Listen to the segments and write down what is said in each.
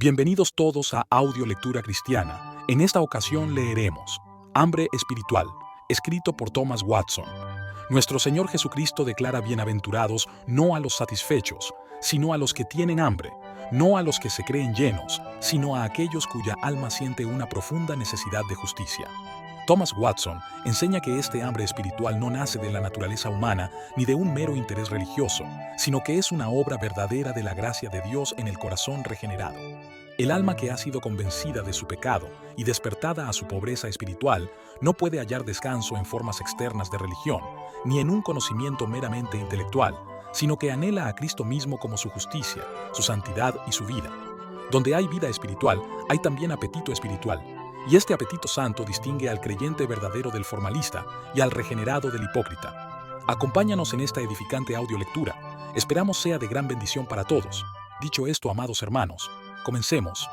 Bienvenidos todos a Audio Lectura Cristiana. En esta ocasión leeremos Hambre Espiritual, escrito por Thomas Watson. Nuestro Señor Jesucristo declara bienaventurados no a los satisfechos, sino a los que tienen hambre, no a los que se creen llenos, sino a aquellos cuya alma siente una profunda necesidad de justicia. Thomas Watson enseña que este hambre espiritual no nace de la naturaleza humana ni de un mero interés religioso, sino que es una obra verdadera de la gracia de Dios en el corazón regenerado. El alma que ha sido convencida de su pecado y despertada a su pobreza espiritual no puede hallar descanso en formas externas de religión, ni en un conocimiento meramente intelectual, sino que anhela a Cristo mismo como su justicia, su santidad y su vida. Donde hay vida espiritual, hay también apetito espiritual, y este apetito santo distingue al creyente verdadero del formalista y al regenerado del hipócrita. Acompáñanos en esta edificante audiolectura. Esperamos sea de gran bendición para todos. Dicho esto, amados hermanos, comencemos.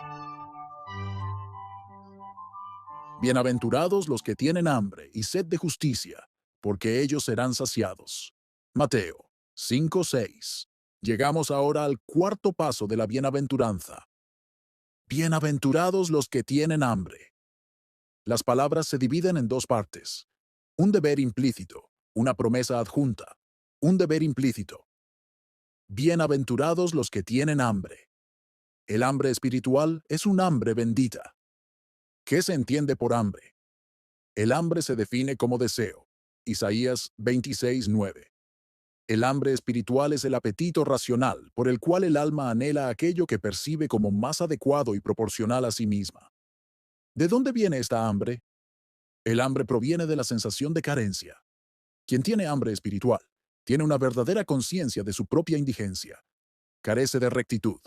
Bienaventurados los que tienen hambre y sed de justicia, porque ellos serán saciados. Mateo 5:6. Llegamos ahora al cuarto paso de la bienaventuranza. Bienaventurados los que tienen hambre. Las palabras se dividen en dos partes. Un deber implícito, una promesa adjunta. Un deber implícito. Bienaventurados los que tienen hambre. El hambre espiritual es un hambre bendita. ¿Qué se entiende por hambre? El hambre se define como deseo. Isaías 26:9. El hambre espiritual es el apetito racional por el cual el alma anhela aquello que percibe como más adecuado y proporcional a sí misma. ¿De dónde viene esta hambre? El hambre proviene de la sensación de carencia. Quien tiene hambre espiritual tiene una verdadera conciencia de su propia indigencia. Carece de rectitud.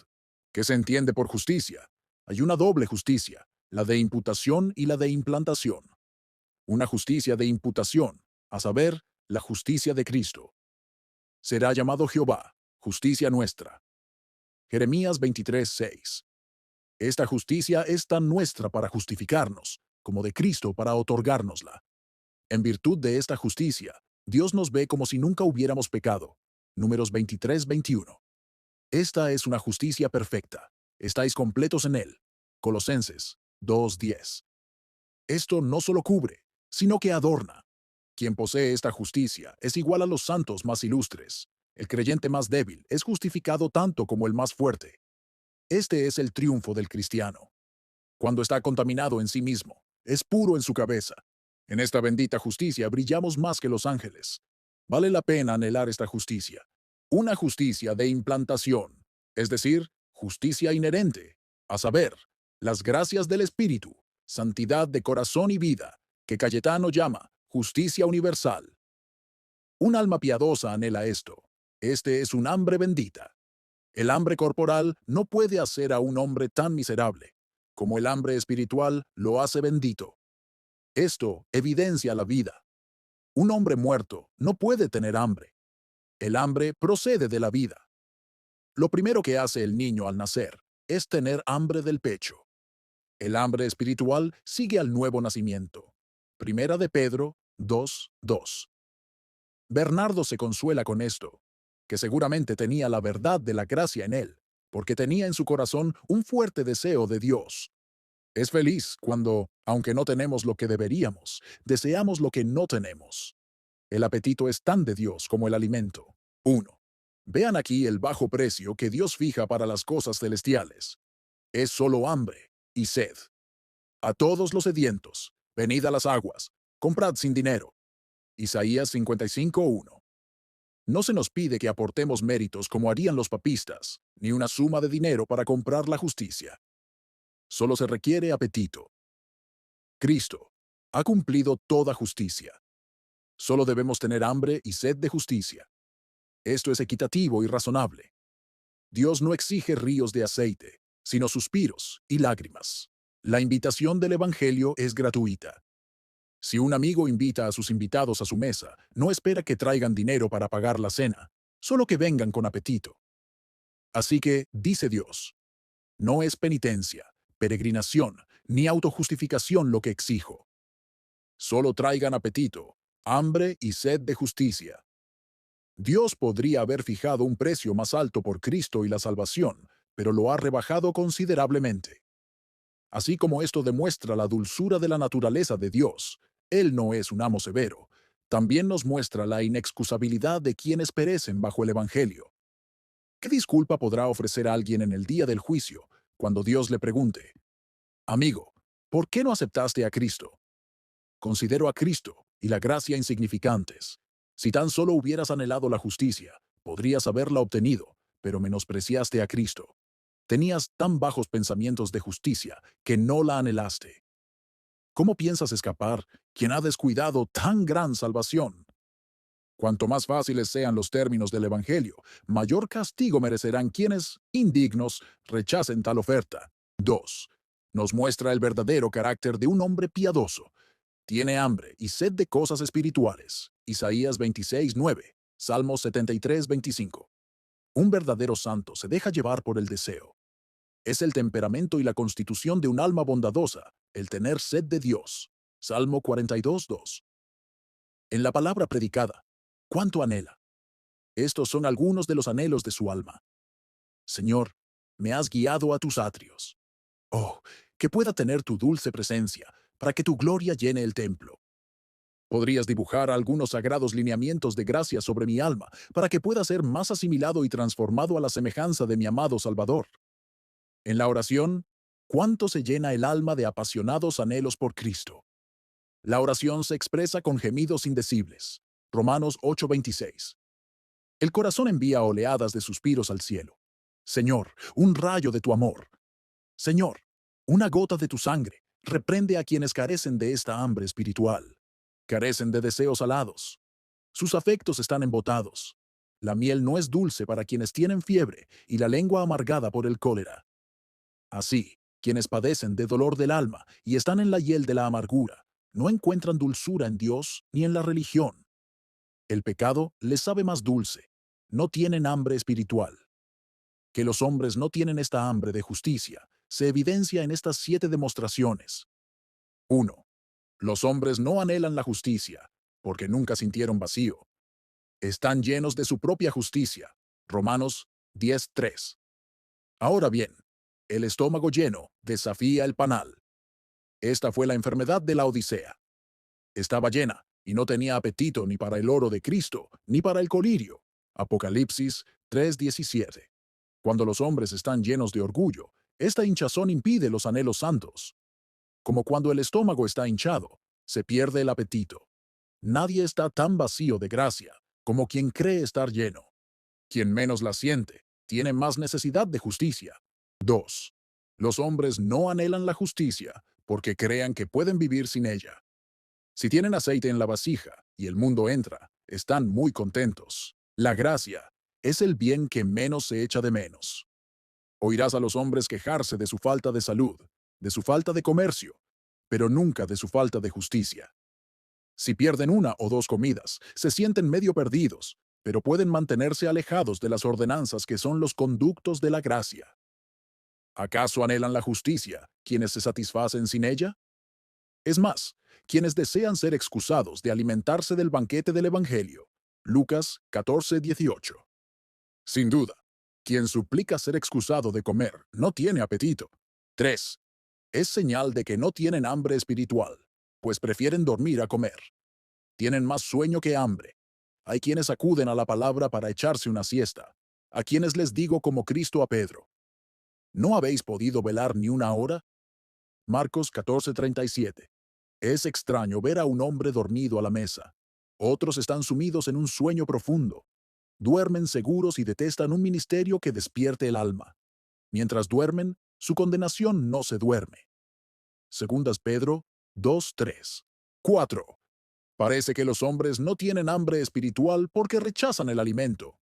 ¿Qué se entiende por justicia? Hay una doble justicia, la de imputación y la de implantación. Una justicia de imputación, a saber, la justicia de Cristo. Será llamado Jehová, justicia nuestra. Jeremías 23:6. Esta justicia es tan nuestra para justificarnos, como de Cristo para otorgárnosla. En virtud de esta justicia, Dios nos ve como si nunca hubiéramos pecado. Números 23:21. Esta es una justicia perfecta. Estáis completos en él. Colosenses 2:10. Esto no solo cubre, sino que adorna. Quien posee esta justicia es igual a los santos más ilustres. El creyente más débil es justificado tanto como el más fuerte. Este es el triunfo del cristiano. Cuando está contaminado en sí mismo, es puro en su cabeza. En esta bendita justicia brillamos más que los ángeles. Vale la pena anhelar esta justicia. Una justicia de implantación, es decir, justicia inherente, a saber, las gracias del Espíritu, santidad de corazón y vida, que Cayetano llama justicia universal. Un alma piadosa anhela esto. Este es un hambre bendita. El hambre corporal no puede hacer a un hombre tan miserable, como el hambre espiritual lo hace bendito. Esto evidencia la vida. Un hombre muerto no puede tener hambre. El hambre procede de la vida. Lo primero que hace el niño al nacer es tener hambre del pecho. El hambre espiritual sigue al nuevo nacimiento. Primera de Pedro 2:2. Bernardo se consuela con esto, que seguramente tenía la verdad de la gracia en él, porque tenía en su corazón un fuerte deseo de Dios. Es feliz cuando, aunque no tenemos lo que deberíamos, deseamos lo que no tenemos. El apetito es tan de Dios como el alimento. 1. Vean aquí el bajo precio que Dios fija para las cosas celestiales. Es solo hambre y sed. A todos los sedientos, venid a las aguas, comprad sin dinero. Isaías 55:1. No se nos pide que aportemos méritos como harían los papistas, ni una suma de dinero para comprar la justicia. Solo se requiere apetito. Cristo ha cumplido toda justicia. Solo debemos tener hambre y sed de justicia. Esto es equitativo y razonable. Dios no exige ríos de aceite, sino suspiros y lágrimas. La invitación del Evangelio es gratuita. Si un amigo invita a sus invitados a su mesa, no espera que traigan dinero para pagar la cena, solo que vengan con apetito. Así que, dice Dios, no es penitencia, peregrinación, ni autojustificación lo que exijo. Solo traigan apetito, hambre y sed de justicia. Dios podría haber fijado un precio más alto por Cristo y la salvación, pero lo ha rebajado considerablemente. Así como esto demuestra la dulzura de la naturaleza de Dios, Él no es un amo severo, también nos muestra la inexcusabilidad de quienes perecen bajo el Evangelio. ¿Qué disculpa podrá ofrecer alguien en el día del juicio cuando Dios le pregunte, amigo, ¿por qué no aceptaste a Cristo? Considero a Cristo y la gracia insignificantes. Si tan solo hubieras anhelado la justicia, podrías haberla obtenido, pero menospreciaste a Cristo. Tenías tan bajos pensamientos de justicia que no la anhelaste. ¿Cómo piensas escapar quien ha descuidado tan gran salvación? Cuanto más fáciles sean los términos del Evangelio, mayor castigo merecerán quienes, indignos, rechacen tal oferta. 2. Nos muestra el verdadero carácter de un hombre piadoso. Tiene hambre y sed de cosas espirituales. Isaías 26:9, Salmos 73:25. Un verdadero santo se deja llevar por el deseo. Es el temperamento y la constitución de un alma bondadosa, el tener sed de Dios. Salmo 42:2. En la palabra predicada, ¿cuánto anhela? Estos son algunos de los anhelos de su alma. Señor, me has guiado a tus atrios. Oh, que pueda tener tu dulce presencia, para que tu gloria llene el templo. Podrías dibujar algunos sagrados lineamientos de gracia sobre mi alma, para que pueda ser más asimilado y transformado a la semejanza de mi amado Salvador. En la oración, ¿cuánto se llena el alma de apasionados anhelos por Cristo? La oración se expresa con gemidos indecibles. Romanos 8:26. El corazón envía oleadas de suspiros al cielo. Señor, un rayo de tu amor. Señor, una gota de tu sangre. Reprende a quienes carecen de esta hambre espiritual. Carecen de deseos alados. Sus afectos están embotados. La miel no es dulce para quienes tienen fiebre y la lengua amargada por el cólera. Así, quienes padecen de dolor del alma y están en la hiel de la amargura, no encuentran dulzura en Dios ni en la religión. El pecado les sabe más dulce. No tienen hambre espiritual. Que los hombres no tienen esta hambre de justicia se evidencia en estas 7 demostraciones. 1. Los hombres no anhelan la justicia, porque nunca sintieron vacío. Están llenos de su propia justicia. Romanos 10:3. Ahora bien, el estómago lleno desafía el panal. Esta fue la enfermedad de la Odisea. Estaba llena y no tenía apetito ni para el oro de Cristo, ni para el colirio. Apocalipsis 3:17. Cuando los hombres están llenos de orgullo, esta hinchazón impide los anhelos santos. Como cuando el estómago está hinchado, se pierde el apetito. Nadie está tan vacío de gracia como quien cree estar lleno. Quien menos la siente, tiene más necesidad de justicia. 2. Los hombres no anhelan la justicia porque crean que pueden vivir sin ella. Si tienen aceite en la vasija y el mundo entra, están muy contentos. La gracia es el bien que menos se echa de menos. Oirás a los hombres quejarse de su falta de salud, de su falta de comercio, pero nunca de su falta de justicia. Si pierden una o dos comidas, se sienten medio perdidos, pero pueden mantenerse alejados de las ordenanzas que son los conductos de la gracia. ¿Acaso anhelan la justicia quienes se satisfacen sin ella? Es más, quienes desean ser excusados de alimentarse del banquete del Evangelio. Lucas 14:18. Sin duda, quien suplica ser excusado de comer no tiene apetito. 3. Es señal de que no tienen hambre espiritual, pues prefieren dormir a comer. Tienen más sueño que hambre. Hay quienes acuden a la palabra para echarse una siesta, a quienes les digo como Cristo a Pedro: ¿no habéis podido velar ni una hora? Marcos 14:37. Es extraño ver a un hombre dormido a la mesa. Otros están sumidos en un sueño profundo. Duermen seguros y detestan un ministerio que despierte el alma. Mientras duermen, su condenación no se duerme. Segundas Pedro 2:3. 4. Parece que los hombres no tienen hambre espiritual porque rechazan el alimento.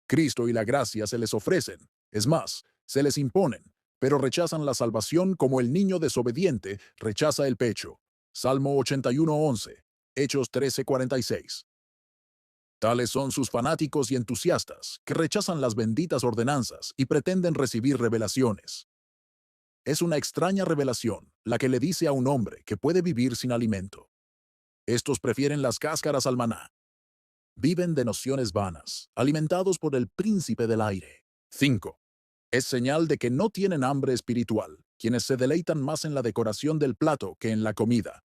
Cristo y la gracia se les ofrecen, es más, se les imponen, pero rechazan la salvación como el niño desobediente rechaza el pecho. Salmo 81:11, Hechos 13:46. Tales son sus fanáticos y entusiastas, que rechazan las benditas ordenanzas y pretenden recibir revelaciones. Es una extraña revelación la que le dice a un hombre que puede vivir sin alimento. Estos prefieren las cáscaras al maná. Viven de nociones vanas, alimentados por el príncipe del aire. 5. Es señal de que no tienen hambre espiritual, quienes se deleitan más en la decoración del plato que en la comida.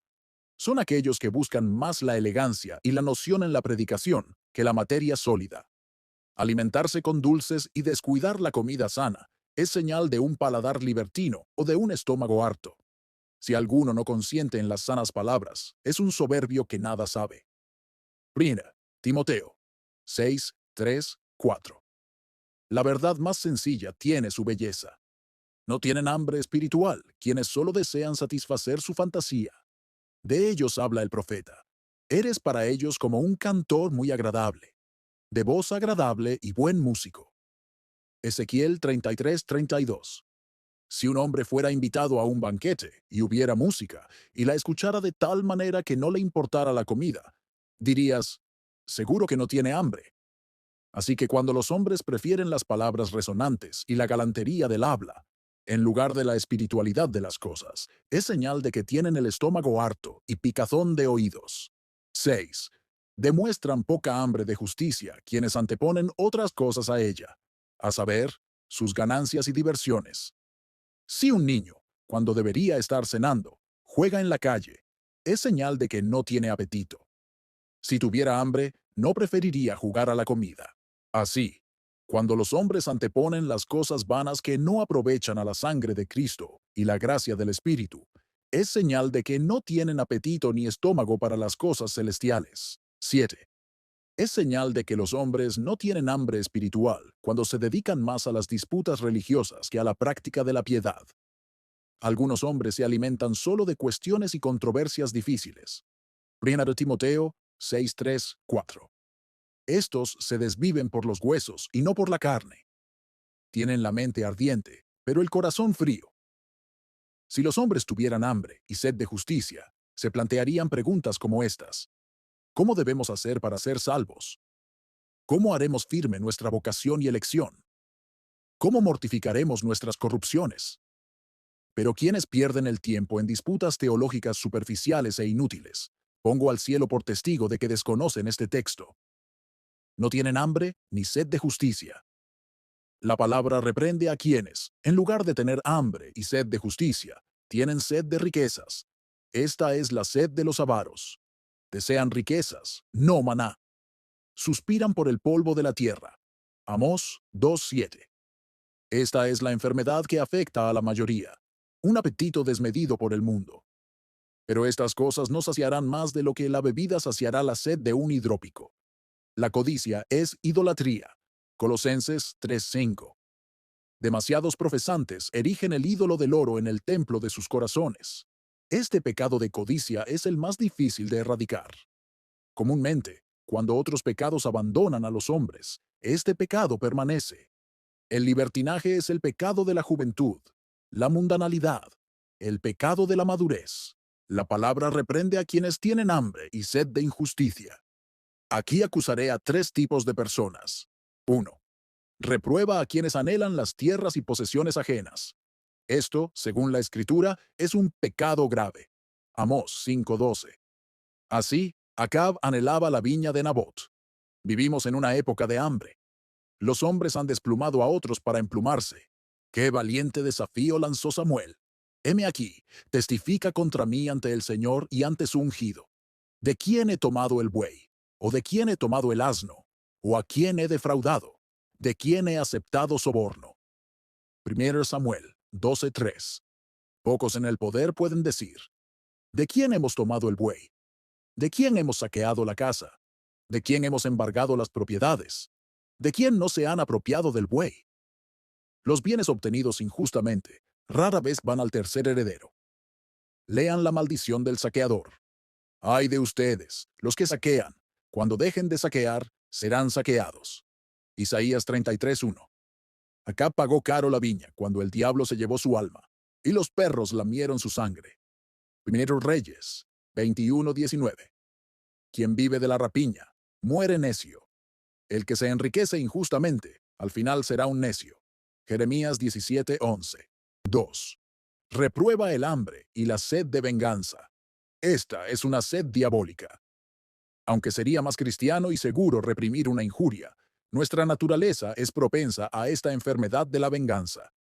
Son aquellos que buscan más la elegancia y la noción en la predicación que la materia sólida. Alimentarse con dulces y descuidar la comida sana es señal de un paladar libertino o de un estómago harto. Si alguno no consiente en las sanas palabras, es un soberbio que nada sabe. Primera Timoteo 6, 3, 4. La verdad más sencilla tiene su belleza. No tienen hambre espiritual, quienes solo desean satisfacer su fantasía. De ellos habla el profeta. Eres para ellos como un cantor muy agradable, de voz agradable y buen músico. Ezequiel 33, 32. Si un hombre fuera invitado a un banquete y hubiera música y la escuchara de tal manera que no le importara la comida, dirías, seguro que no tiene hambre. Así que cuando los hombres prefieren las palabras resonantes y la galantería del habla, en lugar de la espiritualidad de las cosas, es señal de que tienen el estómago harto y picazón de oídos. 6. Demuestran poca hambre de justicia quienes anteponen otras cosas a ella, a saber, sus ganancias y diversiones. Si un niño, cuando debería estar cenando, juega en la calle, es señal de que no tiene apetito. Si tuviera hambre, no preferiría jugar a la comida. Así, cuando los hombres anteponen las cosas vanas que no aprovechan a la sangre de Cristo y la gracia del Espíritu, es señal de que no tienen apetito ni estómago para las cosas celestiales. 7. Es señal de que los hombres no tienen hambre espiritual cuando se dedican más a las disputas religiosas que a la práctica de la piedad. Algunos hombres se alimentan solo de cuestiones y controversias difíciles. 1 Timoteo 6, 3, 4. Estos se desviven por los huesos y no por la carne. Tienen la mente ardiente, pero el corazón frío. Si los hombres tuvieran hambre y sed de justicia, se plantearían preguntas como estas. ¿Cómo debemos hacer para ser salvos? ¿Cómo haremos firme nuestra vocación y elección? ¿Cómo mortificaremos nuestras corrupciones? Pero quienes pierden el tiempo en disputas teológicas superficiales e inútiles, pongo al cielo por testigo de que desconocen este texto. No tienen hambre ni sed de justicia. La palabra reprende a quienes, en lugar de tener hambre y sed de justicia, tienen sed de riquezas. Esta es la sed de los avaros. Desean riquezas, no maná. Suspiran por el polvo de la tierra. Amós 2:7. Esta es la enfermedad que afecta a la mayoría. Un apetito desmedido por el mundo. Pero estas cosas no saciarán más de lo que la bebida saciará la sed de un hidrópico. La codicia es idolatría. Colosenses 3:5. Demasiados profesantes erigen el ídolo del oro en el templo de sus corazones. Este pecado de codicia es el más difícil de erradicar. Comúnmente, cuando otros pecados abandonan a los hombres, este pecado permanece. El libertinaje es el pecado de la juventud, la mundanalidad, el pecado de la madurez. La palabra reprende a quienes tienen hambre y sed de injusticia. Aquí acusaré a 3 tipos de personas. 1. Reprueba a quienes anhelan las tierras y posesiones ajenas. Esto, según la Escritura, es un pecado grave. Amós 5:12. Así, Acab anhelaba la viña de Nabot. Vivimos en una época de hambre. Los hombres han desplumado a otros para emplumarse. ¡Qué valiente desafío lanzó Samuel! Heme aquí, testifica contra mí ante el Señor y ante su ungido. ¿De quién he tomado el buey? ¿O de quién he tomado el asno? ¿O a quién he defraudado? ¿De quién he aceptado soborno? 1 Samuel 12:3. Pocos en el poder pueden decir, ¿de quién hemos tomado el buey? ¿De quién hemos saqueado la casa? ¿De quién hemos embargado las propiedades? ¿De quién no se han apropiado del buey? Los bienes obtenidos injustamente rara vez van al tercer heredero. Lean la maldición del saqueador. Ay de ustedes, los que saquean, cuando dejen de saquear, serán saqueados. Isaías 33:1. Acab pagó caro la viña cuando el diablo se llevó su alma, y los perros lamieron su sangre. Primero Reyes 21:19. Quien vive de la rapiña, muere necio. El que se enriquece injustamente, al final será un necio. Jeremías 17:11. 2. Reprueba el hambre y la sed de venganza. Esta es una sed diabólica. Aunque sería más cristiano y seguro reprimir una injuria, Nuestra naturaleza es propensa a esta enfermedad de la venganza.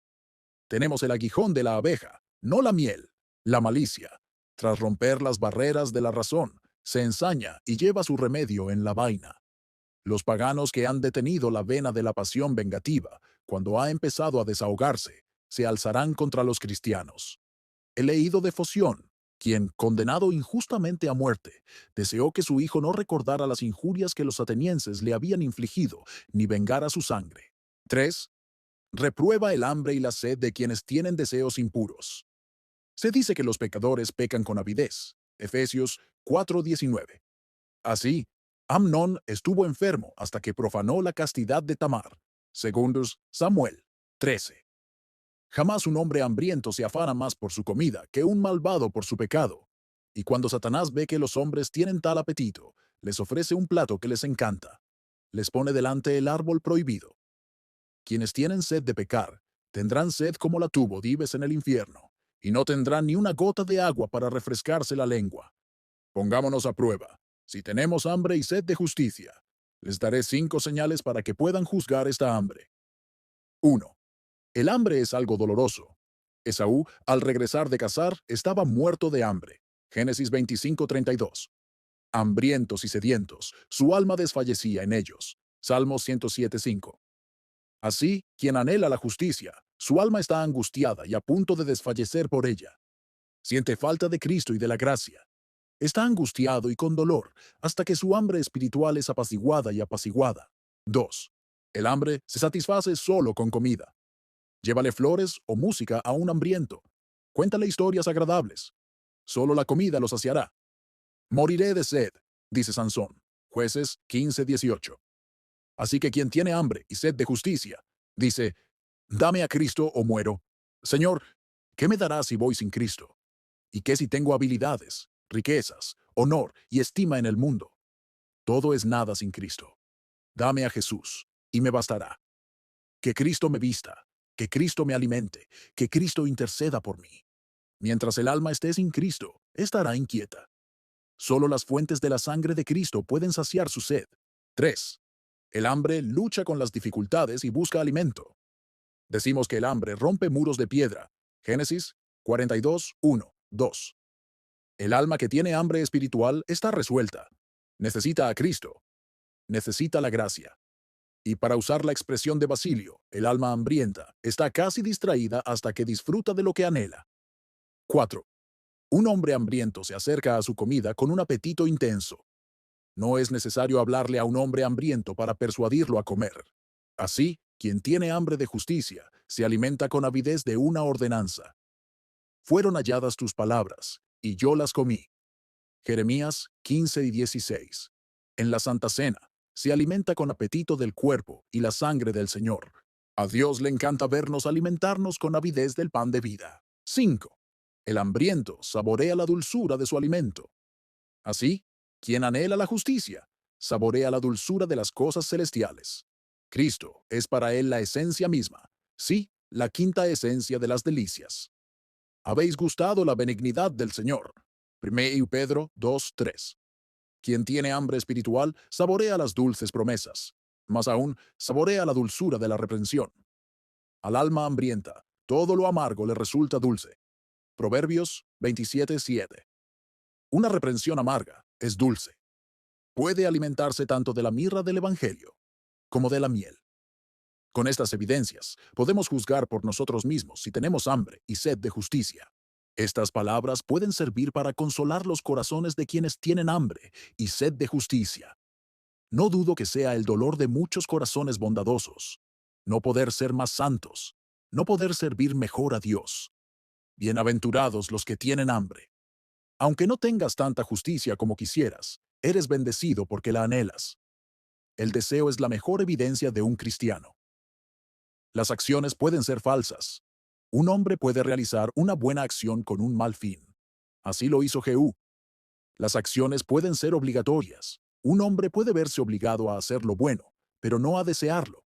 Tenemos el aguijón de la abeja, no la miel, la malicia. Tras romper las barreras de la razón, se ensaña y lleva su remedio en la vaina. Los paganos que han detenido la vena de la pasión vengativa, cuando ha empezado a desahogarse, se alzarán contra los cristianos. He leído de Foción, quien, condenado injustamente a muerte, deseó que su hijo no recordara las injurias que los atenienses le habían infligido, ni vengara su sangre. 3. Reprueba el hambre y la sed de quienes tienen deseos impuros. Se dice que los pecadores pecan con avidez. Efesios 4:19. Así, Amnón estuvo enfermo hasta que profanó la castidad de Tamar. Segundos Samuel 13. Jamás un hombre hambriento se afana más por su comida que un malvado por su pecado. Y cuando Satanás ve que los hombres tienen tal apetito, les ofrece un plato que les encanta. Les pone delante el árbol prohibido. Quienes tienen sed de pecar, tendrán sed como la tuvo Dives en el infierno, y no tendrán ni una gota de agua para refrescarse la lengua. Pongámonos a prueba. Si tenemos hambre y sed de justicia, les daré 5 señales para que puedan juzgar esta hambre. 1. El hambre es algo doloroso. Esaú, al regresar de cazar, estaba muerto de hambre. Génesis 25:32. Hambrientos y sedientos, su alma desfallecía en ellos. Salmos 107:5. Así, quien anhela la justicia, su alma está angustiada y a punto de desfallecer por ella. Siente falta de Cristo y de la gracia. Está angustiado y con dolor, hasta que su hambre espiritual es apaciguada y apaciguada. 2. El hambre se satisface solo con comida. Llévale flores o música a un hambriento. Cuéntale historias agradables. Solo la comida lo saciará. Moriré de sed, dice Sansón. Jueces 15:18. Así que quien tiene hambre y sed de justicia, dice, dame a Cristo o muero. Señor, ¿qué me darás si voy sin Cristo? ¿Y qué si tengo habilidades, riquezas, honor y estima en el mundo? Todo es nada sin Cristo. Dame a Jesús, y me bastará. Que Cristo me vista, que Cristo me alimente, que Cristo interceda por mí. Mientras el alma esté sin Cristo, estará inquieta. Solo las fuentes de la sangre de Cristo pueden saciar su sed. 3. El hambre lucha con las dificultades y busca alimento. Decimos que el hambre rompe muros de piedra. Génesis 42:1, 2. El alma que tiene hambre espiritual está resuelta. Necesita a Cristo. Necesita la gracia. Y para usar la expresión de Basilio, el alma hambrienta está casi distraída hasta que disfruta de lo que anhela. 4. Un hombre hambriento se acerca a su comida con un apetito intenso. No es necesario hablarle a un hombre hambriento para persuadirlo a comer. Así, quien tiene hambre de justicia se alimenta con avidez de una ordenanza. Fueron halladas tus palabras, y yo las comí. Jeremías 15:16. En la Santa Cena, se alimenta con apetito del cuerpo y la sangre del Señor. A Dios le encanta vernos alimentarnos con avidez del pan de vida. 5. El hambriento saborea la dulzura de su alimento. Así, quien anhela la justicia, saborea la dulzura de las cosas celestiales. Cristo es para él la esencia misma, sí, la quinta esencia de las delicias. Habéis gustado la benignidad del Señor. 1 Pedro 2:3. Quien tiene hambre espiritual saborea las dulces promesas, más aún saborea la dulzura de la reprensión. Al alma hambrienta, todo lo amargo le resulta dulce. Proverbios 27:7. Una reprensión amarga es dulce. Puede alimentarse tanto de la mirra del Evangelio como de la miel. Con estas evidencias, podemos juzgar por nosotros mismos si tenemos hambre y sed de justicia. Estas palabras pueden servir para consolar los corazones de quienes tienen hambre y sed de justicia. No dudo que sea el dolor de muchos corazones bondadosos. No poder ser más santos, no poder servir mejor a Dios. Bienaventurados los que tienen hambre. Aunque no tengas tanta justicia como quisieras, eres bendecido porque la anhelas. El deseo es la mejor evidencia de un cristiano. Las acciones pueden ser falsas. Un hombre puede realizar una buena acción con un mal fin. Así lo hizo Jehú. Las acciones pueden ser obligatorias. Un hombre puede verse obligado a hacer lo bueno, pero no a desearlo.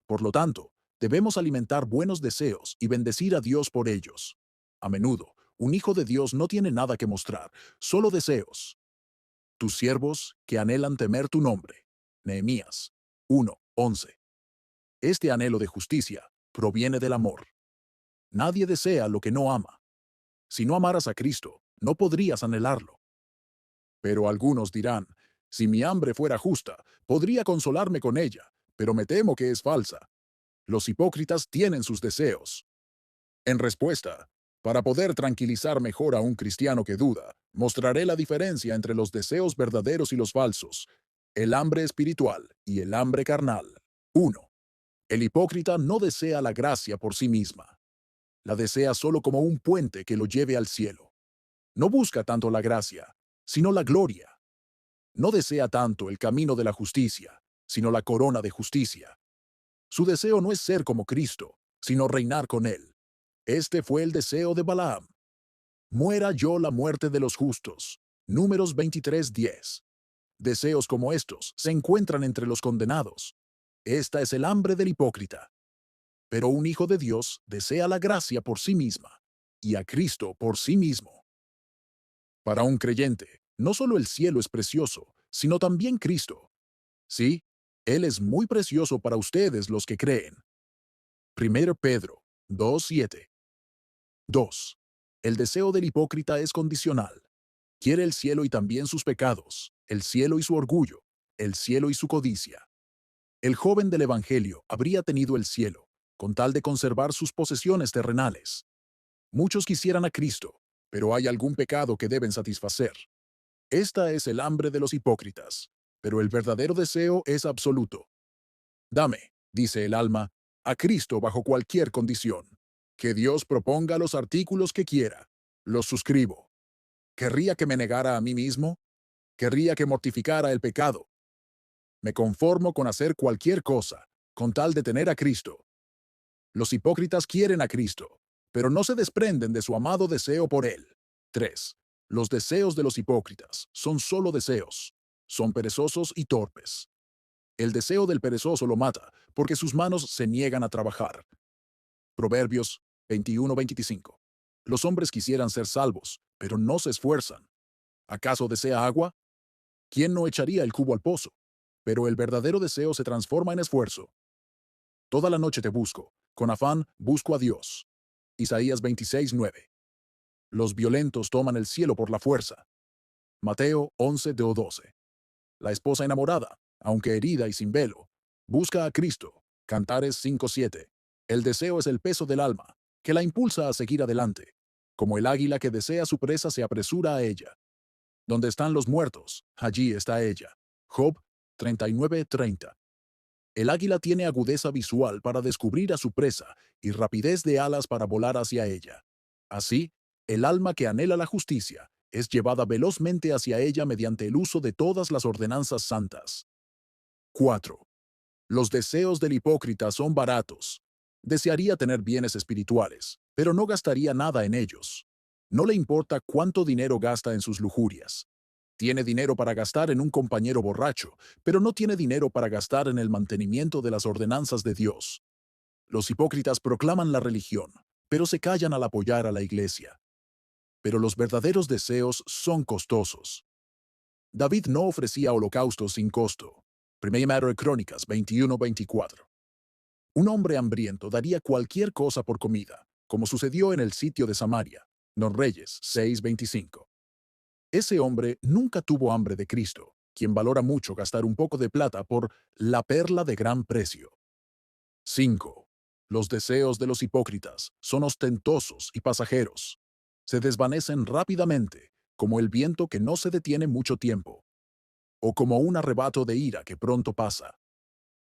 Por lo tanto, debemos alimentar buenos deseos y bendecir a Dios por ellos. A menudo, un hijo de Dios no tiene nada que mostrar, solo deseos. Tus siervos que anhelan temer tu nombre. Nehemías 1, 11. Este anhelo de justicia proviene del amor. Nadie desea lo que no ama. Si no amaras a Cristo, no podrías anhelarlo. Pero algunos dirán, si mi hambre fuera justa, podría consolarme con ella, pero me temo que es falsa. Los hipócritas tienen sus deseos. En respuesta, para poder tranquilizar mejor a un cristiano que duda, mostraré la diferencia entre los deseos verdaderos y los falsos, el hambre espiritual y el hambre carnal. 1. El hipócrita no desea la gracia por sí misma. La desea solo como un puente que lo lleve al cielo. No busca tanto la gracia, sino la gloria. No desea tanto el camino de la justicia, sino la corona de justicia. Su deseo no es ser como Cristo, sino reinar con Él. Este fue el deseo de Balaam. Muera yo la muerte de los justos. Números 23:10. Deseos como estos se encuentran entre los condenados. Esta es el hambre del hipócrita. Pero un hijo de Dios desea la gracia por sí misma y a Cristo por sí mismo. Para un creyente, no solo el cielo es precioso, sino también Cristo. Sí, Él es muy precioso para ustedes los que creen. 1 Pedro 2:7. 2. El deseo del hipócrita es condicional. Quiere el cielo y también sus pecados, el cielo y su orgullo, el cielo y su codicia. El joven del Evangelio habría tenido el cielo, con tal de conservar sus posesiones terrenales. Muchos quisieran a Cristo, pero hay algún pecado que deben satisfacer. Esta es el hambre de los hipócritas, pero el verdadero deseo es absoluto. Dame, dice el alma, a Cristo bajo cualquier condición. Que Dios proponga los artículos que quiera. Los suscribo. ¿Querría que me negara a mí mismo? ¿Querría que mortificara el pecado? Me conformo con hacer cualquier cosa, con tal de tener a Cristo. Los hipócritas quieren a Cristo, pero no se desprenden de su amado deseo por Él. 3. Los deseos de los hipócritas son solo deseos. Son perezosos y torpes. El deseo del perezoso lo mata, porque sus manos se niegan a trabajar. Proverbios 21:25. Los hombres quisieran ser salvos, pero no se esfuerzan. ¿Acaso desea agua? ¿Quién no echaría el cubo al pozo? Pero el verdadero deseo se transforma en esfuerzo. Toda la noche te busco, con afán busco a Dios. Isaías 26:9. Los violentos toman el cielo por la fuerza. Mateo 11:12. La esposa enamorada, aunque herida y sin velo, busca a Cristo. Cantares 5:7. El deseo es el peso del alma, que la impulsa a seguir adelante. Como el águila que desea su presa se apresura a ella. Donde están los muertos, allí está ella. Job 39:30. El águila tiene agudeza visual para descubrir a su presa y rapidez de alas para volar hacia ella. Así, el alma que anhela la justicia es llevada velozmente hacia ella mediante el uso de todas las ordenanzas santas. 4. Los deseos del hipócrita son baratos. Desearía tener bienes espirituales, pero no gastaría nada en ellos. No le importa cuánto dinero gasta en sus lujurias. Tiene dinero para gastar en un compañero borracho, pero no tiene dinero para gastar en el mantenimiento de las ordenanzas de Dios. Los hipócritas proclaman la religión, pero se callan al apoyar a la iglesia. Pero los verdaderos deseos son costosos. David no ofrecía holocaustos sin costo. Primera de Crónicas 21:24. Un hombre hambriento daría cualquier cosa por comida, como sucedió en el sitio de Samaria. Don Reyes 6:25. Ese hombre nunca tuvo hambre de Cristo, quien valora mucho gastar un poco de plata por la perla de gran precio. 5. Los deseos de los hipócritas son ostentosos y pasajeros. Se desvanecen rápidamente, como el viento que no se detiene mucho tiempo, o como un arrebato de ira que pronto pasa.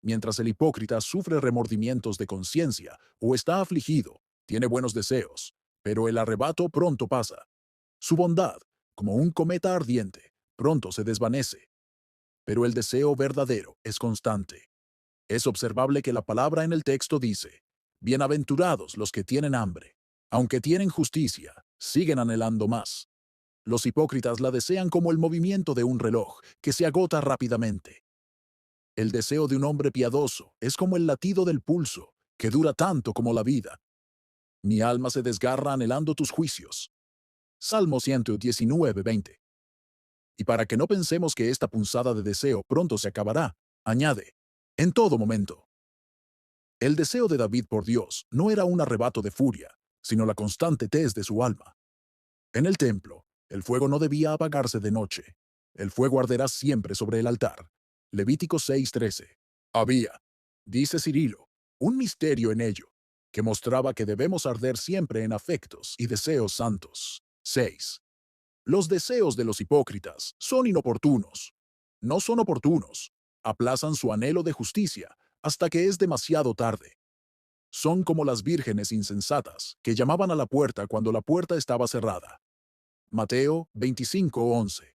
Mientras el hipócrita sufre remordimientos de conciencia o está afligido, tiene buenos deseos, pero el arrebato pronto pasa. Su bondad, como un cometa ardiente, pronto se desvanece. Pero el deseo verdadero es constante. Es observable que la palabra en el texto dice, bienaventurados los que tienen hambre. Aunque tienen justicia, siguen anhelando más. Los hipócritas la desean como el movimiento de un reloj, que se agota rápidamente. El deseo de un hombre piadoso es como el latido del pulso, que dura tanto como la vida. Mi alma se desgarra anhelando tus juicios. Salmo 119:20. Y para que no pensemos que esta punzada de deseo pronto se acabará, añade, en todo momento. El deseo de David por Dios no era un arrebato de furia, sino la constante tez de su alma. En el templo, el fuego no debía apagarse de noche. El fuego arderá siempre sobre el altar. Levítico 6:13. Había, dice Cirilo, un misterio en ello, que mostraba que debemos arder siempre en afectos y deseos santos. 6. Los deseos de los hipócritas son inoportunos. No son oportunos. Aplazan su anhelo de justicia hasta que es demasiado tarde. Son como las vírgenes insensatas que llamaban a la puerta cuando la puerta estaba cerrada. Mateo 25:11.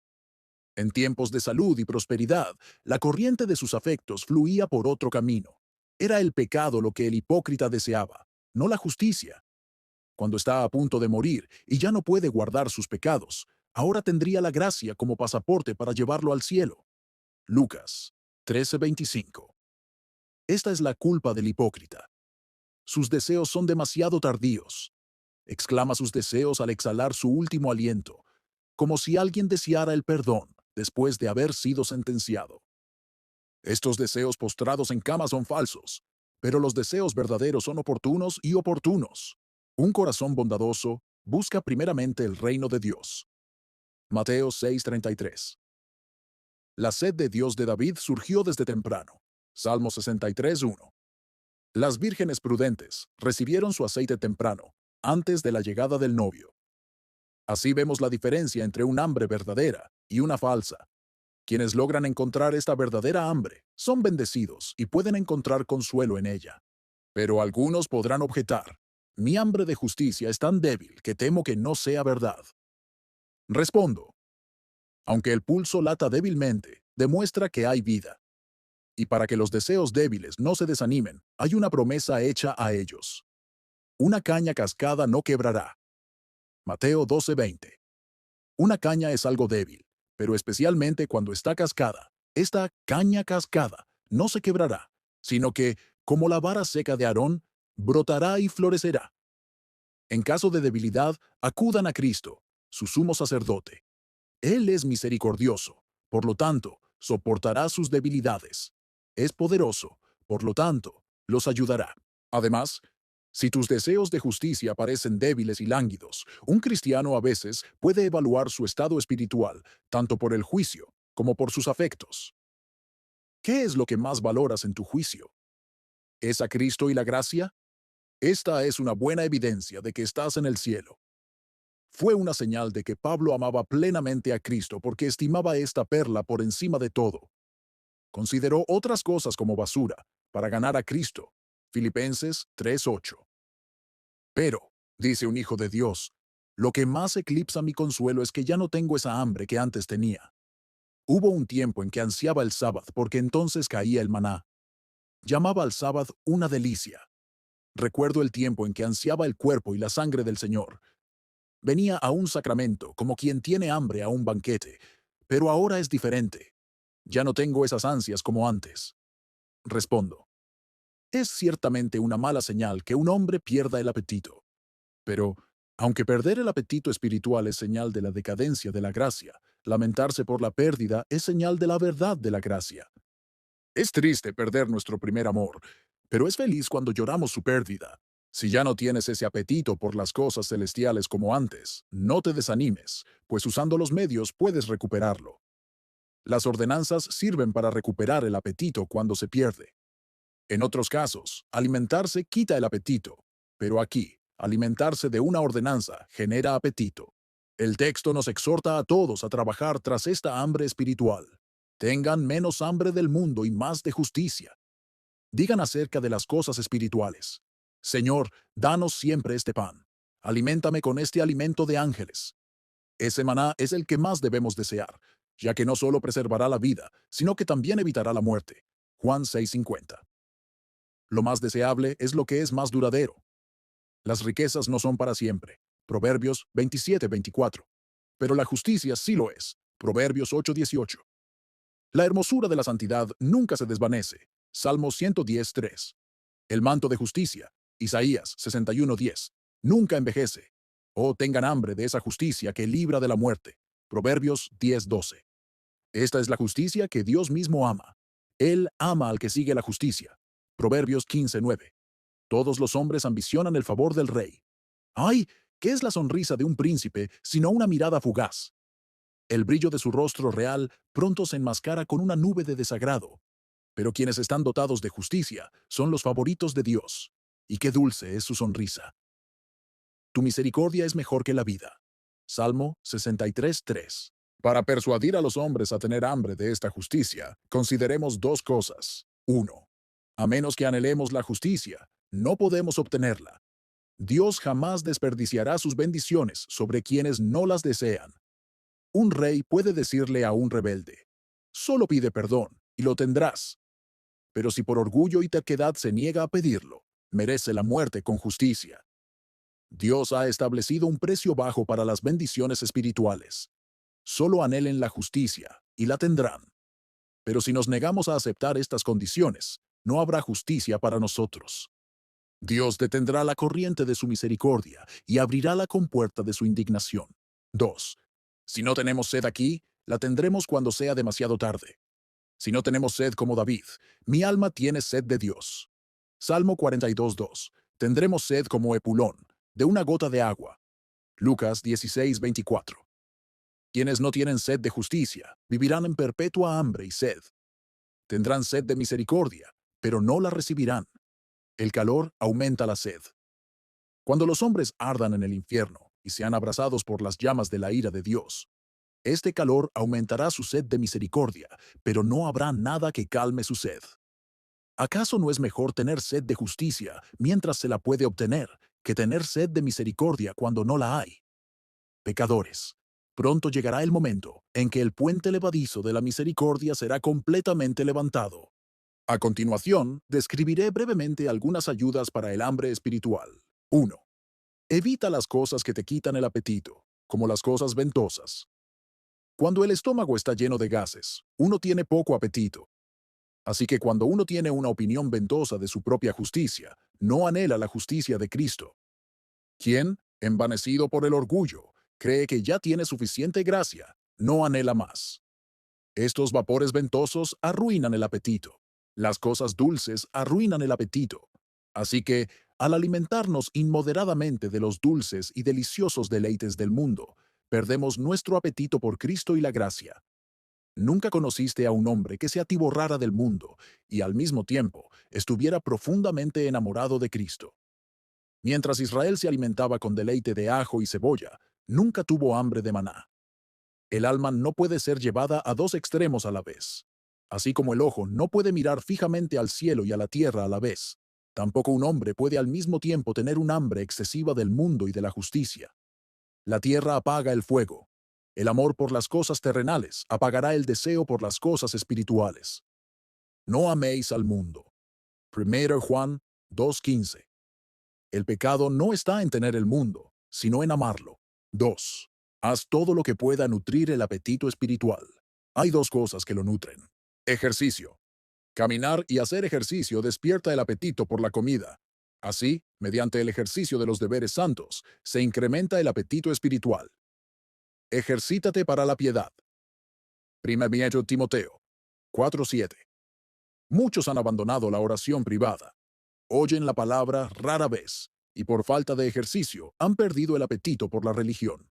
En tiempos de salud y prosperidad, la corriente de sus afectos fluía por otro camino. Era el pecado lo que el hipócrita deseaba, no la justicia. Cuando está a punto de morir y ya no puede guardar sus pecados, ahora tendría la gracia como pasaporte para llevarlo al cielo. Lucas 13:25. Esta es la culpa del hipócrita. Sus deseos son demasiado tardíos. Exclama sus deseos al exhalar su último aliento, como si alguien deseara el perdón después de haber sido sentenciado. Estos deseos postrados en cama son falsos, pero los deseos verdaderos son oportunos y oportunos. Un corazón bondadoso busca primeramente el reino de Dios. Mateo 6:33. La sed de Dios de David surgió desde temprano. Salmo 63:1. Las vírgenes prudentes recibieron su aceite temprano, antes de la llegada del novio. Así vemos la diferencia entre un hambre verdadera y una falsa. Quienes logran encontrar esta verdadera hambre son bendecidos y pueden encontrar consuelo en ella. Pero algunos podrán objetar, mi hambre de justicia es tan débil que temo que no sea verdad. Respondo, aunque el pulso lata débilmente, demuestra que hay vida. Y para que los deseos débiles no se desanimen, hay una promesa hecha a ellos. Una caña cascada no quebrará. Mateo 12:20. Una caña es algo débil, pero especialmente cuando está cascada. Esta caña cascada no se quebrará, sino que, como la vara seca de Aarón, brotará y florecerá. En caso de debilidad, acudan a Cristo, su sumo sacerdote. Él es misericordioso, por lo tanto, soportará sus debilidades. Es poderoso, por lo tanto, los ayudará. Además, si tus deseos de justicia parecen débiles y lánguidos, un cristiano a veces puede evaluar su estado espiritual, tanto por el juicio como por sus afectos. ¿Qué es lo que más valoras en tu juicio? ¿Es a Cristo y la gracia? Esta es una buena evidencia de que estás en el cielo. Fue una señal de que Pablo amaba plenamente a Cristo porque estimaba esta perla por encima de todo. Consideró otras cosas como basura para ganar a Cristo. Filipenses 3:8. Pero, dice un hijo de Dios, lo que más eclipsa mi consuelo es que ya no tengo esa hambre que antes tenía. Hubo un tiempo en que ansiaba el sábado porque entonces caía el maná. Llamaba al sábado una delicia. Recuerdo el tiempo en que ansiaba el cuerpo y la sangre del Señor. Venía a un sacramento como quien tiene hambre a un banquete, pero ahora es diferente. Ya no tengo esas ansias como antes. Respondo. Es ciertamente una mala señal que un hombre pierda el apetito. Pero, aunque perder el apetito espiritual es señal de la decadencia de la gracia, lamentarse por la pérdida es señal de la verdad de la gracia. Es triste perder nuestro primer amor, pero es feliz cuando lloramos su pérdida. Si ya no tienes ese apetito por las cosas celestiales como antes, no te desanimes, pues usando los medios puedes recuperarlo. Las ordenanzas sirven para recuperar el apetito cuando se pierde. En otros casos, alimentarse quita el apetito, pero aquí, alimentarse de una ordenanza genera apetito. El texto nos exhorta a todos a trabajar tras esta hambre espiritual. Tengan menos hambre del mundo y más de justicia. Digan acerca de las cosas espirituales. Señor, danos siempre este pan. Aliméntame con este alimento de ángeles. Ese maná es el que más debemos desear, ya que no solo preservará la vida, sino que también evitará la muerte. Juan 6:50. Lo más deseable es lo que es más duradero. Las riquezas no son para siempre. Proverbios 27:24. Pero la justicia sí lo es. Proverbios 8:18. La hermosura de la santidad nunca se desvanece. Salmo 110:3. El manto de justicia. Isaías 61:10. Nunca envejece. Oh, tengan hambre de esa justicia que libra de la muerte. Proverbios 10:12. Esta es la justicia que Dios mismo ama. Él ama al que sigue la justicia. Proverbios 15:9. Todos los hombres ambicionan el favor del rey. ¡Ay! ¿Qué es la sonrisa de un príncipe sino una mirada fugaz? El brillo de su rostro real pronto se enmascara con una nube de desagrado. Pero quienes están dotados de justicia son los favoritos de Dios. Y qué dulce es su sonrisa. Tu misericordia es mejor que la vida. Salmo 63:3. Para persuadir a los hombres a tener hambre de esta justicia, consideremos dos cosas. 1. A menos que anhelemos la justicia, no podemos obtenerla. Dios jamás desperdiciará sus bendiciones sobre quienes no las desean. Un rey puede decirle a un rebelde, solo pide perdón y lo tendrás. Pero si por orgullo y terquedad se niega a pedirlo, merece la muerte con justicia. Dios ha establecido un precio bajo para las bendiciones espirituales. Solo anhelen la justicia y la tendrán. Pero si nos negamos a aceptar estas condiciones, no habrá justicia para nosotros. Dios detendrá la corriente de su misericordia y abrirá la compuerta de su indignación. 2. Si no tenemos sed aquí, la tendremos cuando sea demasiado tarde. Si no tenemos sed como David, mi alma tiene sed de Dios. Salmo 42:2. Tendremos sed como Epulón, de una gota de agua. Lucas 16:24. Quienes no tienen sed de justicia vivirán en perpetua hambre y sed. Tendrán sed de misericordia, pero no la recibirán. El calor aumenta la sed. Cuando los hombres ardan en el infierno y sean abrasados por las llamas de la ira de Dios, este calor aumentará su sed de misericordia, pero no habrá nada que calme su sed. ¿Acaso no es mejor tener sed de justicia mientras se la puede obtener que tener sed de misericordia cuando no la hay? Pecadores, pronto llegará el momento en que el puente levadizo de la misericordia será completamente levantado. A continuación, describiré brevemente algunas ayudas para el hambre espiritual. 1. Evita las cosas que te quitan el apetito, como las cosas ventosas. Cuando el estómago está lleno de gases, uno tiene poco apetito. Así que cuando uno tiene una opinión ventosa de su propia justicia, no anhela la justicia de Cristo. Quien, envanecido por el orgullo, cree que ya tiene suficiente gracia, no anhela más. Estos vapores ventosos arruinan el apetito. Las cosas dulces arruinan el apetito. Así que, al alimentarnos inmoderadamente de los dulces y deliciosos deleites del mundo, perdemos nuestro apetito por Cristo y la gracia. Nunca conociste a un hombre que se atiborrara del mundo y al mismo tiempo estuviera profundamente enamorado de Cristo. Mientras Israel se alimentaba con deleite de ajo y cebolla, nunca tuvo hambre de maná. El alma no puede ser llevada a dos extremos a la vez. Así como el ojo no puede mirar fijamente al cielo y a la tierra a la vez, tampoco un hombre puede al mismo tiempo tener un hambre excesiva del mundo y de la justicia. La tierra apaga el fuego. El amor por las cosas terrenales apagará el deseo por las cosas espirituales. No améis al mundo. 1 Juan 2:15. El pecado no está en tener el mundo, sino en amarlo. 2. Haz todo lo que pueda nutrir el apetito espiritual. Hay dos cosas que lo nutren. Ejercicio. Caminar y hacer ejercicio despierta el apetito por la comida. Así, mediante el ejercicio de los deberes santos, se incrementa el apetito espiritual. Ejercítate para la piedad. 1 Timoteo 4:7. Muchos han abandonado la oración privada. Oyen la palabra rara vez, y por falta de ejercicio han perdido el apetito por la religión.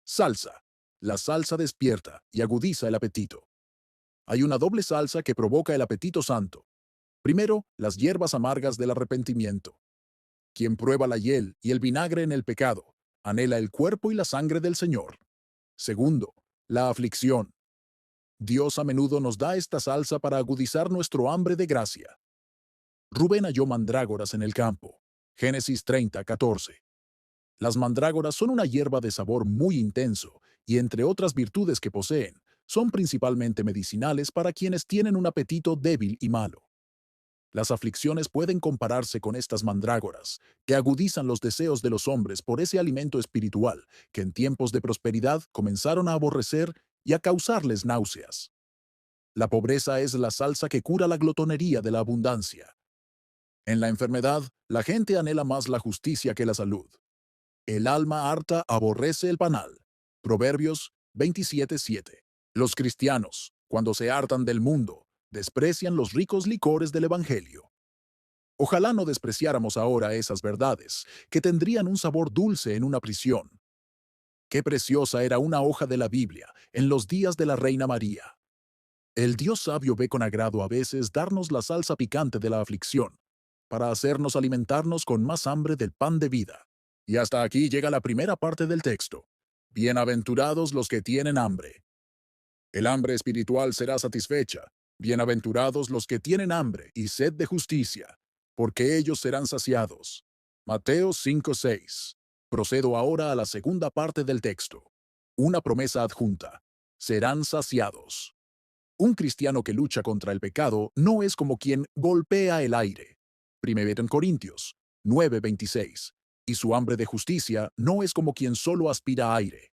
Salsa. La salsa despierta y agudiza el apetito. Hay una doble salsa que provoca el apetito santo. Primero, las hierbas amargas del arrepentimiento. Quien prueba la hiel y el vinagre en el pecado, anhela el cuerpo y la sangre del Señor. Segundo, la aflicción. Dios a menudo nos da esta salsa para agudizar nuestro hambre de gracia. Rubén halló mandrágoras en el campo. Génesis 30:14. Las mandrágoras son una hierba de sabor muy intenso y, entre otras virtudes que poseen, son principalmente medicinales para quienes tienen un apetito débil y malo. Las aflicciones pueden compararse con estas mandrágoras, que agudizan los deseos de los hombres por ese alimento espiritual que en tiempos de prosperidad comenzaron a aborrecer y a causarles náuseas. La pobreza es la salsa que cura la glotonería de la abundancia. En la enfermedad, la gente anhela más la justicia que la salud. El alma harta aborrece el panal. Proverbios 27:7. Los cristianos, cuando se hartan del mundo, desprecian los ricos licores del Evangelio. Ojalá no despreciáramos ahora esas verdades, que tendrían un sabor dulce en una prisión. Qué preciosa era una hoja de la Biblia en los días de la Reina María. El Dios sabio ve con agrado a veces darnos la salsa picante de la aflicción, para hacernos alimentarnos con más hambre del pan de vida. Y hasta aquí llega la primera parte del texto. Bienaventurados los que tienen hambre. El hambre espiritual será satisfecha. Bienaventurados los que tienen hambre y sed de justicia, porque ellos serán saciados. Mateo 5:6. Procedo ahora a la segunda parte del texto. Una promesa adjunta. Serán saciados. Un cristiano que lucha contra el pecado no es como quien golpea el aire. 1 Corintios 9:26. Y su hambre de justicia no es como quien solo aspira aire.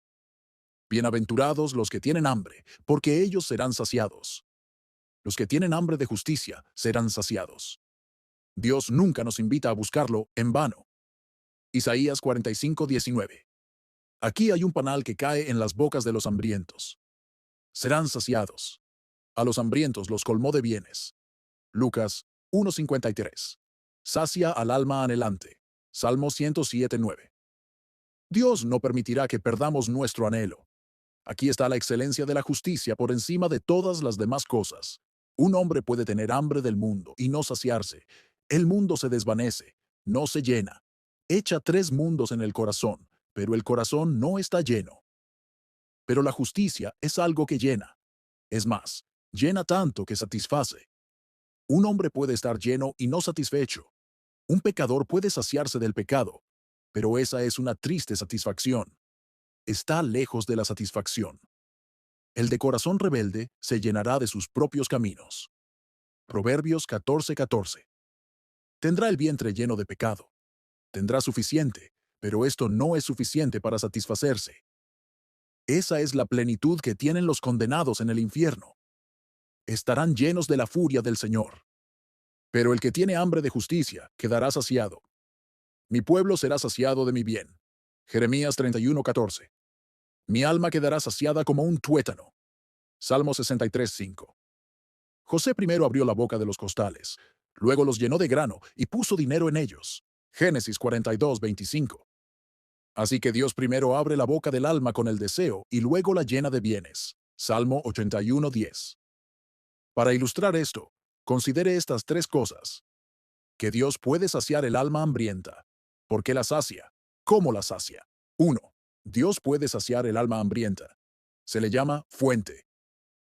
Bienaventurados los que tienen hambre, porque ellos serán saciados. Los que tienen hambre de justicia serán saciados. Dios nunca nos invita a buscarlo en vano. Isaías 45:19. Aquí hay un panal que cae en las bocas de los hambrientos. Serán saciados. A los hambrientos los colmó de bienes. Lucas 1:53. Sacia al alma anhelante. Salmo 107:9. Dios no permitirá que perdamos nuestro anhelo. Aquí está la excelencia de la justicia por encima de todas las demás cosas. Un hombre puede tener hambre del mundo y no saciarse. El mundo se desvanece, no se llena. Echa 3 mundos en el corazón, pero el corazón no está lleno. Pero la justicia es algo que llena. Es más, llena tanto que satisface. Un hombre puede estar lleno y no satisfecho. Un pecador puede saciarse del pecado, pero esa es una triste satisfacción. Está lejos de la satisfacción. El de corazón rebelde se llenará de sus propios caminos. Proverbios 14:14. Tendrá el vientre lleno de pecado. Tendrá suficiente, pero esto no es suficiente para satisfacerse. Esa es la plenitud que tienen los condenados en el infierno. Estarán llenos de la furia del Señor. Pero el que tiene hambre de justicia quedará saciado. Mi pueblo será saciado de mi bien. Jeremías 31:14. Mi alma quedará saciada como un tuétano. Salmo 63:5. José primero abrió la boca de los costales, luego los llenó de grano y puso dinero en ellos. Génesis 42:25. Así que Dios primero abre la boca del alma con el deseo y luego la llena de bienes. Salmo 81:10. Para ilustrar esto, considere estas 3 cosas. Que Dios puede saciar el alma hambrienta. ¿Por qué la sacia? ¿Cómo la sacia? 1. Dios puede saciar el alma hambrienta. Se le llama fuente.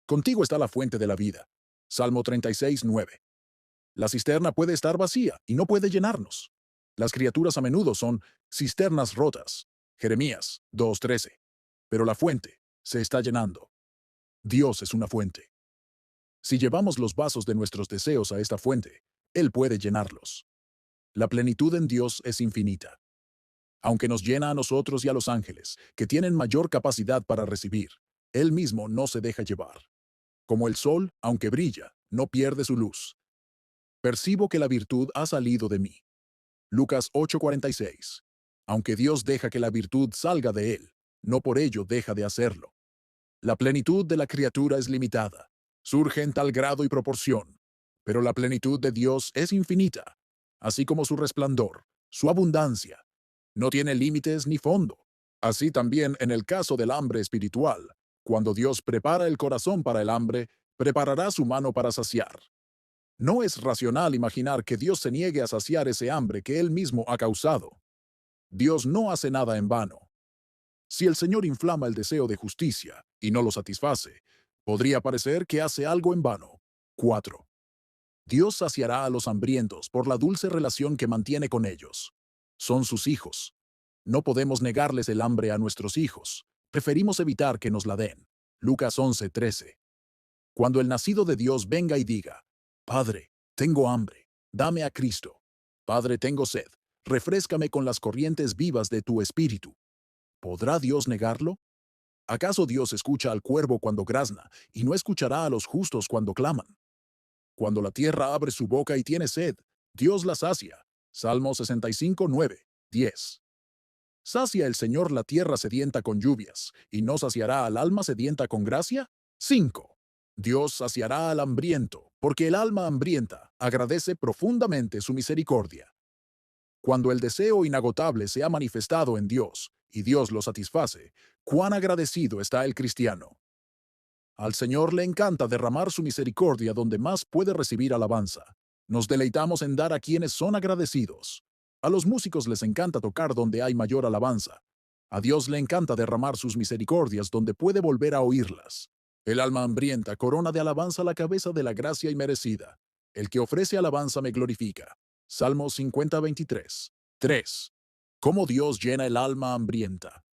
Contigo está la fuente de la vida. Salmo 36:9. La cisterna puede estar vacía y no puede llenarnos. Las criaturas a menudo son cisternas rotas. Jeremías 2:13. Pero la fuente se está llenando. Dios es una fuente. Si llevamos los vasos de nuestros deseos a esta fuente, Él puede llenarlos. La plenitud en Dios es infinita. Aunque nos llena a nosotros y a los ángeles, que tienen mayor capacidad para recibir, Él mismo no se deja llevar. Como el sol, aunque brilla, no pierde su luz. Percibo que la virtud ha salido de mí. Lucas 8:46. Aunque Dios deja que la virtud salga de él, no por ello deja de hacerlo. La plenitud de la criatura es limitada, surge en tal grado y proporción, pero la plenitud de Dios es infinita, así como su resplandor, su abundancia. No tiene límites ni fondo. Así también en el caso del hambre espiritual, cuando Dios prepara el corazón para el hambre, preparará su mano para saciar. No es racional imaginar que Dios se niegue a saciar ese hambre que Él mismo ha causado. Dios no hace nada en vano. Si el Señor inflama el deseo de justicia y no lo satisface, podría parecer que hace algo en vano. 4. Dios saciará a los hambrientos por la dulce relación que mantiene con ellos. Son sus hijos. No podemos negarles el hambre a nuestros hijos. Preferimos evitar que nos la den. Lucas 11:13. Cuando el nacido de Dios venga y diga, Padre, tengo hambre, dame a Cristo. Padre, tengo sed, refréscame con las corrientes vivas de tu espíritu. ¿Podrá Dios negarlo? ¿Acaso Dios escucha al cuervo cuando grazna y no escuchará a los justos cuando claman? Cuando la tierra abre su boca y tiene sed, Dios la sacia. Salmo 65:9, 10. ¿Sacia el Señor la tierra sedienta con lluvias y no saciará al alma sedienta con gracia? 5. Dios saciará al hambriento, porque el alma hambrienta agradece profundamente su misericordia. Cuando el deseo inagotable se ha manifestado en Dios y Dios lo satisface, cuán agradecido está el cristiano. Al Señor le encanta derramar su misericordia donde más puede recibir alabanza. Nos deleitamos en dar a quienes son agradecidos. A los músicos les encanta tocar donde hay mayor alabanza. A Dios le encanta derramar sus misericordias donde puede volver a oírlas. El alma hambrienta corona de alabanza la cabeza de la gracia inmerecida. El que ofrece alabanza me glorifica. Salmo 50:23. 3. ¿Cómo Dios llena el alma hambrienta?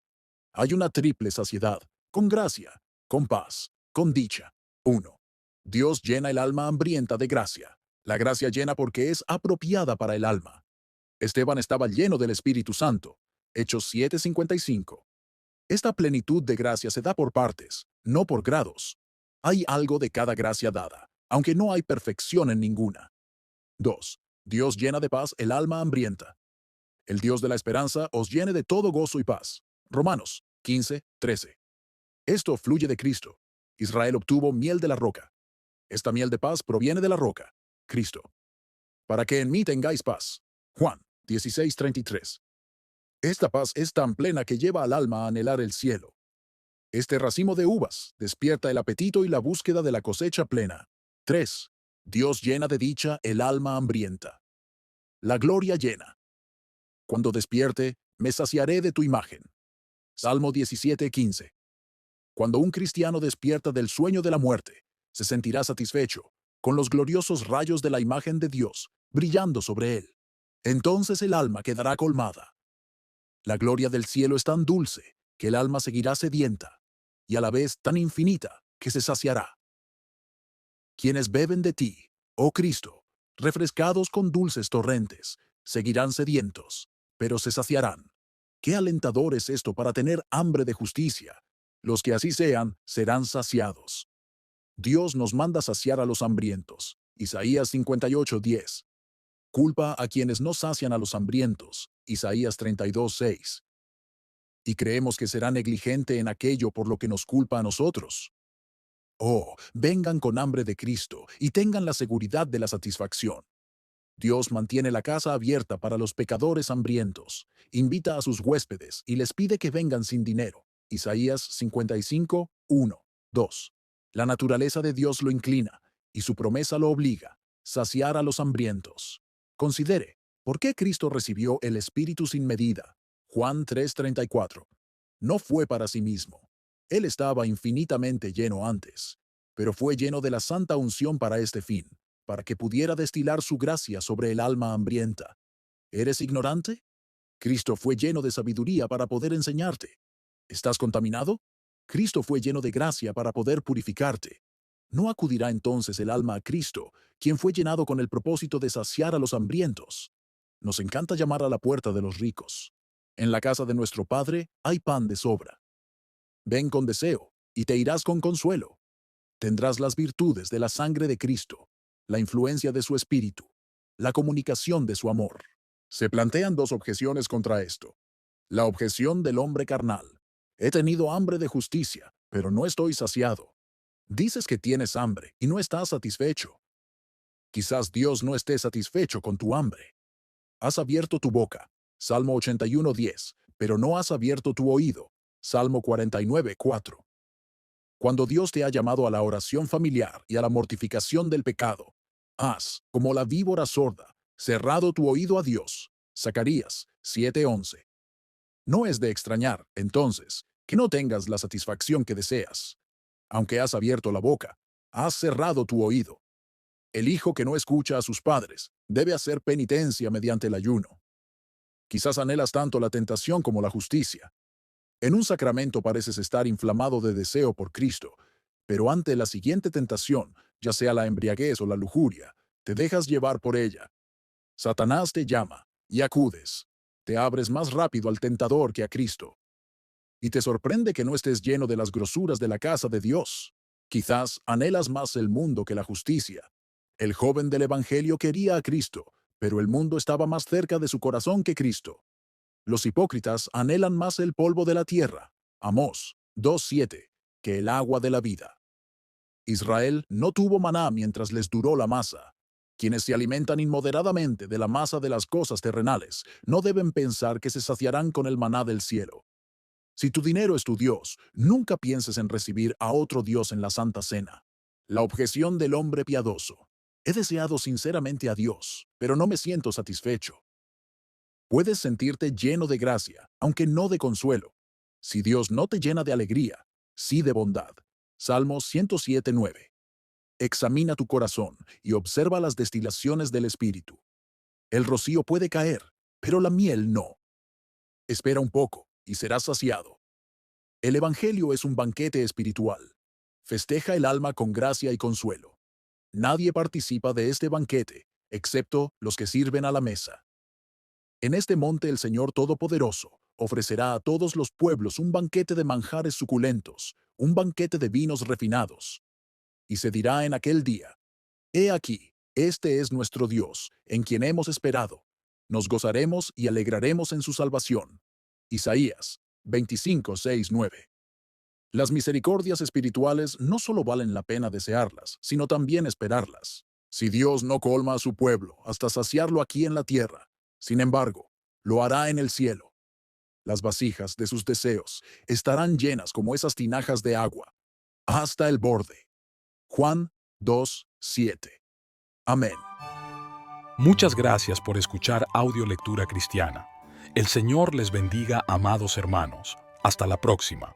Hay una triple saciedad, con gracia, con paz, con dicha. 1. Dios llena el alma hambrienta de gracia. La gracia llena porque es apropiada para el alma. Esteban estaba lleno del Espíritu Santo. Hechos 7:55. Esta plenitud de gracia se da por partes, no por grados. Hay algo de cada gracia dada, aunque no hay perfección en ninguna. 2. Dios llena de paz el alma hambrienta. El Dios de la esperanza os llene de todo gozo y paz. Romanos 15:13. Esto fluye de Cristo. Israel obtuvo miel de la roca. Esta miel de paz proviene de la roca, Cristo. Para que en mí tengáis paz. Juan 16:33. Esta paz es tan plena que lleva al alma a anhelar el cielo. Este racimo de uvas despierta el apetito y la búsqueda de la cosecha plena. 3. Dios llena de dicha el alma hambrienta. La gloria llena. Cuando despierte, me saciaré de tu imagen. Salmo 17:15. Cuando un cristiano despierta del sueño de la muerte, se sentirá satisfecho, con los gloriosos rayos de la imagen de Dios brillando sobre él. Entonces el alma quedará colmada. La gloria del cielo es tan dulce que el alma seguirá sedienta, y a la vez tan infinita que se saciará. Quienes beben de ti, oh Cristo, refrescados con dulces torrentes, seguirán sedientos, pero se saciarán. Qué alentador es esto para tener hambre de justicia. Los que así sean, serán saciados. Dios nos manda saciar a los hambrientos. Isaías 58:10. Culpa a quienes no sacian a los hambrientos. Isaías 32:6. Y creemos que será negligente en aquello por lo que nos culpa a nosotros. Oh, vengan con hambre de Cristo y tengan la seguridad de la satisfacción. Dios mantiene la casa abierta para los pecadores hambrientos, invita a sus huéspedes y les pide que vengan sin dinero. Isaías 55:1, 2. La naturaleza de Dios lo inclina y su promesa lo obliga, saciar a los hambrientos. Considere, ¿por qué Cristo recibió el Espíritu sin medida? Juan 3:34. No fue para sí mismo. Él estaba infinitamente lleno antes, pero fue lleno de la santa unción para este fin, para que pudiera destilar su gracia sobre el alma hambrienta. ¿Eres ignorante? Cristo fue lleno de sabiduría para poder enseñarte. ¿Estás contaminado? Cristo fue lleno de gracia para poder purificarte. ¿No acudirá entonces el alma a Cristo, quien fue llenado con el propósito de saciar a los hambrientos? Nos encanta llamar a la puerta de los ricos. En la casa de nuestro Padre hay pan de sobra. Ven con deseo, y te irás con consuelo. Tendrás las virtudes de la sangre de Cristo, la influencia de su Espíritu, la comunicación de su amor. Se plantean dos objeciones contra esto. La objeción del hombre carnal. He tenido hambre de justicia, pero no estoy saciado. Dices que tienes hambre y no estás satisfecho. Quizás Dios no esté satisfecho con tu hambre. Has abierto tu boca, Salmo 81:10, pero no has abierto tu oído, Salmo 49:4. Cuando Dios te ha llamado a la oración familiar y a la mortificación del pecado, has, como la víbora sorda, cerrado tu oído a Dios. Zacarías 7:11. No es de extrañar, entonces, que no tengas la satisfacción que deseas. Aunque has abierto la boca, has cerrado tu oído. El hijo que no escucha a sus padres debe hacer penitencia mediante el ayuno. Quizás anhelas tanto la tentación como la justicia. En un sacramento pareces estar inflamado de deseo por Cristo, pero ante la siguiente tentación, ya sea la embriaguez o la lujuria, te dejas llevar por ella. Satanás te llama, y acudes. Te abres más rápido al tentador que a Cristo. Y te sorprende que no estés lleno de las grosuras de la casa de Dios. Quizás anhelas más el mundo que la justicia. El joven del Evangelio quería a Cristo, pero el mundo estaba más cerca de su corazón que Cristo. Los hipócritas anhelan más el polvo de la tierra, Amós 2:7, que el agua de la vida. Israel no tuvo maná mientras les duró la masa. Quienes se alimentan inmoderadamente de la masa de las cosas terrenales no deben pensar que se saciarán con el maná del cielo. Si tu dinero es tu Dios, nunca pienses en recibir a otro Dios en la Santa Cena. La objeción del hombre piadoso. He deseado sinceramente a Dios, pero no me siento satisfecho. Puedes sentirte lleno de gracia, aunque no de consuelo. Si Dios no te llena de alegría, sí de bondad. Salmos 107:9. Examina tu corazón y observa las destilaciones del Espíritu. El rocío puede caer, pero la miel no. Espera un poco y serás saciado. El Evangelio es un banquete espiritual. Festeja el alma con gracia y consuelo. Nadie participa de este banquete, excepto los que sirven a la mesa. En este monte el Señor Todopoderoso ofrecerá a todos los pueblos un banquete de manjares suculentos, un banquete de vinos refinados. Y se dirá en aquel día, He aquí, este es nuestro Dios, en quien hemos esperado. Nos gozaremos y alegraremos en su salvación. Isaías 25:6-9. Las misericordias espirituales no solo valen la pena desearlas, sino también esperarlas. Si Dios no colma a su pueblo hasta saciarlo aquí en la tierra, sin embargo, lo hará en el cielo. Las vasijas de sus deseos estarán llenas como esas tinajas de agua, hasta el borde. Juan 2:7. Amén. Muchas gracias por escuchar Audio Lectura Cristiana. El Señor les bendiga, amados hermanos. Hasta la próxima.